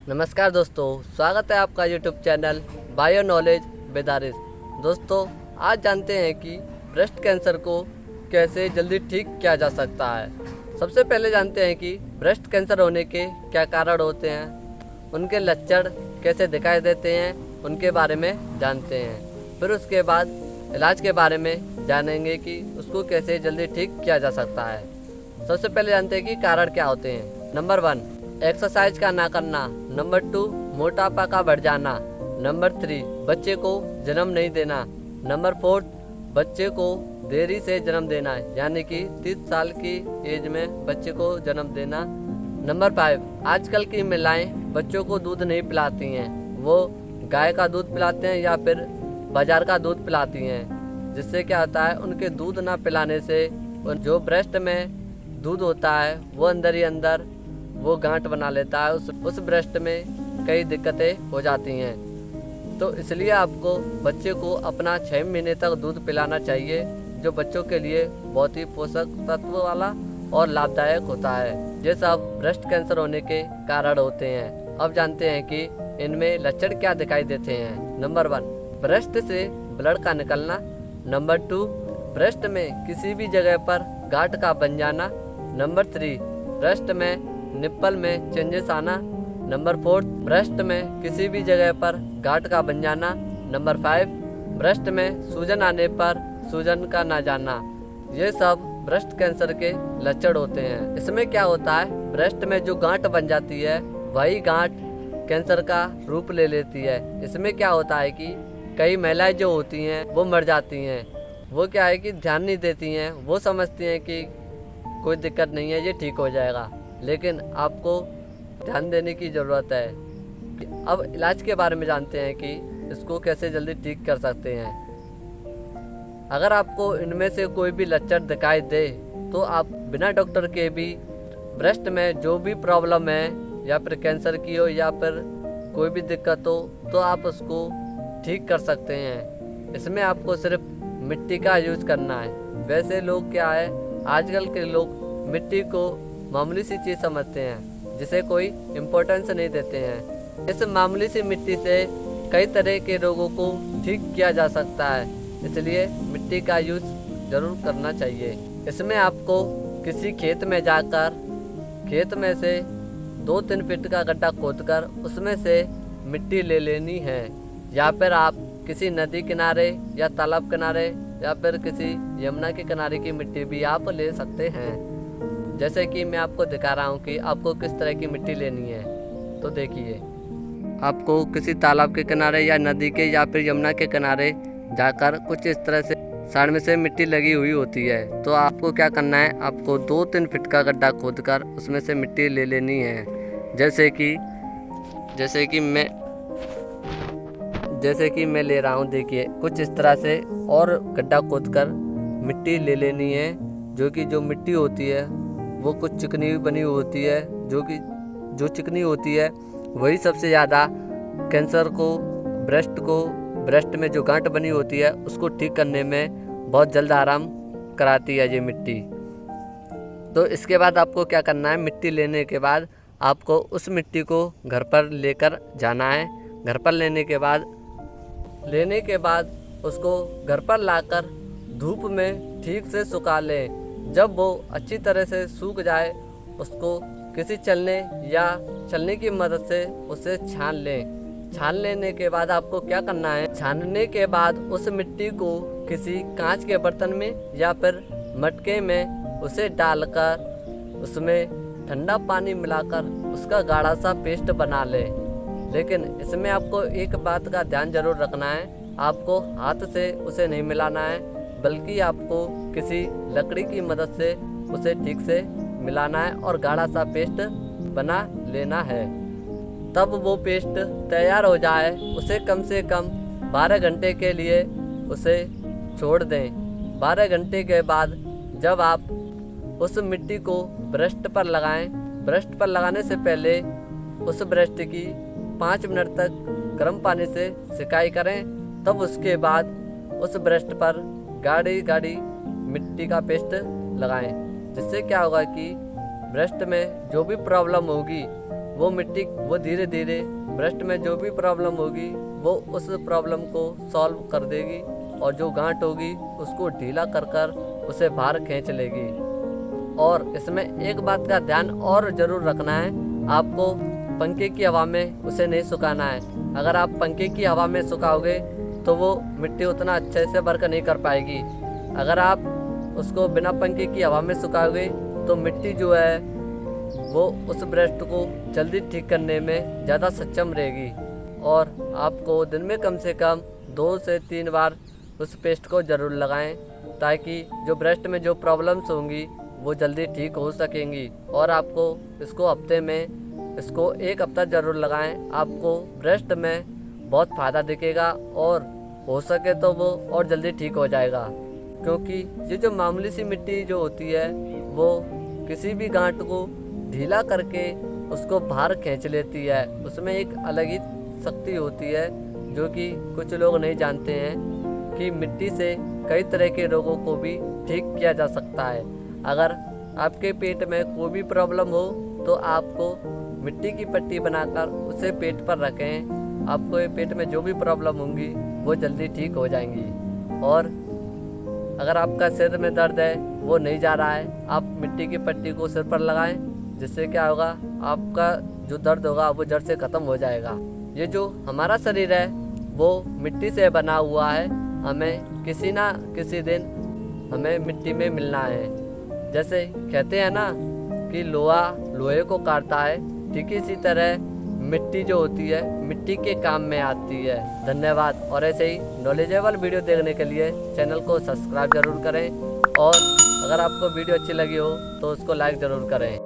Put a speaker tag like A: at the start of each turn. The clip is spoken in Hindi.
A: नमस्कार दोस्तों, स्वागत है आपका YouTube channel bio knowledge with Aris. दोस्तों, आज जानते हैं कि ब्रेस्ट कैंसर को कैसे जल्दी ठीक किया जा सकता है। सबसे पहले जानते हैं कि ब्रेस्ट कैंसर होने के क्या कारण होते हैं, उनके लक्षण कैसे दिखाई देते हैं, उनके बारे में जानते हैं। फिर उसके बाद इलाज के बारे में जानेंगे कि उसको कैसे जल्दी ठीक किया जा सकता है। सबसे पहले जानते हैं कि कारण क्या होते हैं। नंबर 1, एक्सरसाइज का ना करना। नंबर 2, मोटापा का बढ़ जाना। नंबर 3, बच्चे को जन्म नहीं देना। नंबर 4, बच्चे को देरी से जन्म देना, यानी कि 30 साल की एज में बच्चे को जन्म देना। नंबर 5, आजकल की महिलाएं बच्चों को दूध नहीं पिलाती हैं, वो गाय का दूध पिलाते हैं या फिर बाजार का दूध पिलाती हैं, जिससे क्या होता है, उनके दूध ना पिलाने से जो ब्रेस्ट में दूध होता है वो अंदर ही अंदर वो गांठ बना लेता है, उस ब्रेस्ट में कई दिक्कतें हो जाती हैं। तो इसलिए आपको बच्चे को अपना 6 महीने तक दूध पिलाना चाहिए, जो बच्चों के लिए बहुत ही पोषक तत्व वाला और लाभदायक होता है। ये सब ब्रेस्ट कैंसर होने के कारण होते हैं। अब जानते हैं कि इनमें लक्षण क्या दिखाई देते हैं। नंबर 1, ब्रेस्ट से ब्लड का निकलना। नंबर 2, ब्रेस्ट में किसी भी जगह पर गांठ का बन जाना। नंबर 3, ब्रेस्ट में निप्पल में चेंजेस आना। नंबर 4, ब्रेस्ट में किसी भी जगह पर गांठ का बन जाना। नंबर 5, ब्रेस्ट में सूजन आने पर सूजन का ना जाना। ये सब ब्रेस्ट कैंसर के लक्षण होते हैं। इसमें क्या होता है, ब्रेस्ट में जो गांठ बन जाती है वही गांठ कैंसर का रूप ले लेती है। इसमें क्या होता है कि कई महिलाएं जो होती हैं वो मर जाती हैं। वो क्या है कि ध्यान नहीं देती हैं, वो समझती हैं कि कोई दिक्कत नहीं है, ये ठीक हो जाएगा, लेकिन आपको ध्यान देने की ज़रूरत है। अब इलाज के बारे में जानते हैं कि इसको कैसे जल्दी ठीक कर सकते हैं। अगर आपको इनमें से कोई भी लक्षण दिखाई दे तो आप बिना डॉक्टर के भी ब्रेस्ट में जो भी प्रॉब्लम है, या फिर कैंसर की हो या फिर कोई भी दिक्कत हो, तो आप उसको ठीक कर सकते हैं। इसमें आपको सिर्फ मिट्टी का यूज़ करना है। वैसे लोग क्या है, आजकल के लोग मिट्टी को मामूली सी चीज़ समझते हैं, जिसे कोई इम्पोर्टेंस नहीं देते हैं। इस मामूली सी मिट्टी से कई तरह के रोगों को ठीक किया जा सकता है, इसलिए मिट्टी का यूज़ ज़रूर करना चाहिए। इसमें आपको किसी खेत में जाकर खेत में से 2-3 फीट का गड्ढा खोदकर उसमें से मिट्टी ले लेनी है, या फिर आप किसी नदी किनारे या तालाब किनारे या फिर किसी यमुना के किनारे की मिट्टी भी आप ले सकते हैं। जैसे कि मैं आपको दिखा रहा हूँ कि आपको किस तरह की मिट्टी लेनी है। तो देखिए, आपको किसी तालाब के किनारे या नदी के या फिर यमुना के किनारे जाकर कुछ इस तरह से साइड में से मिट्टी लगी हुई होती है। तो आपको क्या करना है, आपको 2-3 फीट का गड्ढा खोदकर उसमें से मिट्टी ले लेनी है। जैसे कि मैं ले रहा हूँ, देखिए कुछ इस तरह से, और गड्ढा खोदकर मिट्टी ले लेनी है। जो मिट्टी होती है वो कुछ चिकनी बनी होती है, जो चिकनी होती है वही सबसे ज़्यादा कैंसर को, ब्रेस्ट में जो गांठ बनी होती है उसको ठीक करने में बहुत जल्द आराम कराती है ये मिट्टी। तो इसके बाद आपको क्या करना है, मिट्टी लेने के बाद आपको उस मिट्टी को घर पर लेकर जाना है। घर पर लेने के बाद उसको घर पर लाकर धूप में ठीक से सुखा लें। जब वो अच्छी तरह से सूख जाए, उसको किसी छलनी की मदद से उसे छान लें। छान लेने के बाद आपको क्या करना है, छानने के बाद उस मिट्टी को किसी कांच के बर्तन में या फिर मटके में उसे डालकर उसमें ठंडा पानी मिलाकर उसका गाढ़ा सा पेस्ट बना लें। लेकिन इसमें आपको एक बात का ध्यान जरूर रखना है, आपको हाथ से उसे नहीं मिलाना है, बल्कि आपको किसी लकड़ी की मदद से उसे ठीक से मिलाना है और गाढ़ा सा पेस्ट बना लेना है। तब वो पेस्ट तैयार हो जाए, उसे कम से कम 12 घंटे के लिए उसे छोड़ दें। 12 घंटे के बाद जब आप उस मिट्टी को ब्रेस्ट पर लगाएं, ब्रेस्ट पर लगाने से पहले उस ब्रेस्ट की 5 मिनट तक गर्म पानी से सिकाई करें। तब उसके बाद उस ब्रेस्ट पर गाढ़ी गाढ़ी मिट्टी का पेस्ट लगाएं, जिससे क्या होगा कि ब्रेस्ट में जो भी प्रॉब्लम होगी वो मिट्टी वो धीरे धीरे ब्रेस्ट में जो भी प्रॉब्लम होगी वो उस प्रॉब्लम को सॉल्व कर देगी और जो गांठ होगी उसको ढीला कर कर उसे बाहर खींच लेगी। और इसमें एक बात का ध्यान और ज़रूर रखना है, आपको पंखे की हवा में उसे नहीं सुखाना है। अगर आप पंखे की हवा में सुखाओगे तो वो मिट्टी उतना अच्छे से वर्क नहीं कर पाएगी। अगर आप उसको बिना पंखे की हवा में सुखाओगे तो मिट्टी जो है वो उस ब्रेस्ट को जल्दी ठीक करने में ज़्यादा सक्षम रहेगी। और आपको दिन में कम से कम 2 से 3 बार उस पेस्ट को ज़रूर लगाएं ताकि जो ब्रेस्ट में जो प्रॉब्लम्स होंगी वो जल्दी ठीक हो सकेंगी। और आपको इसको हफ्ते में इसको 1 हफ्ता ज़रूर लगाएं, आपको ब्रेस्ट में बहुत फ़ायदा दिखेगा और हो सके तो वो और जल्दी ठीक हो जाएगा। क्योंकि ये जो मामूली सी मिट्टी जो होती है वो किसी भी गांठ को ढीला करके उसको बाहर खींच लेती है। उसमें एक अलग ही शक्ति होती है जो कि कुछ लोग नहीं जानते हैं कि मिट्टी से कई तरह के रोगों को भी ठीक किया जा सकता है। अगर आपके पेट में कोई भी प्रॉब्लम हो तो आपको मिट्टी की पट्टी बनाकर उसे पेट पर रखें, आपको ये पेट में जो भी प्रॉब्लम होंगी वो जल्दी ठीक हो जाएंगी। और अगर आपका सिर में दर्द है वो नहीं जा रहा है, आप मिट्टी की पट्टी को सिर पर लगाएं, जिससे क्या होगा आपका जो दर्द होगा वो जड़ से ख़त्म हो जाएगा। ये जो हमारा शरीर है वो मिट्टी से बना हुआ है, हमें किसी ना किसी दिन हमें मिट्टी में मिलना है। जैसे कहते हैं ना कि लोहा लोहे को काटता है, ठीक इसी तरह मिट्टी जो होती है मिट्टी के काम में आती है। धन्यवाद। और ऐसे ही नॉलेजेबल वीडियो देखने के लिए चैनल को सब्सक्राइब जरूर करें और अगर आपको वीडियो अच्छी लगी हो तो उसको लाइक ज़रूर करें।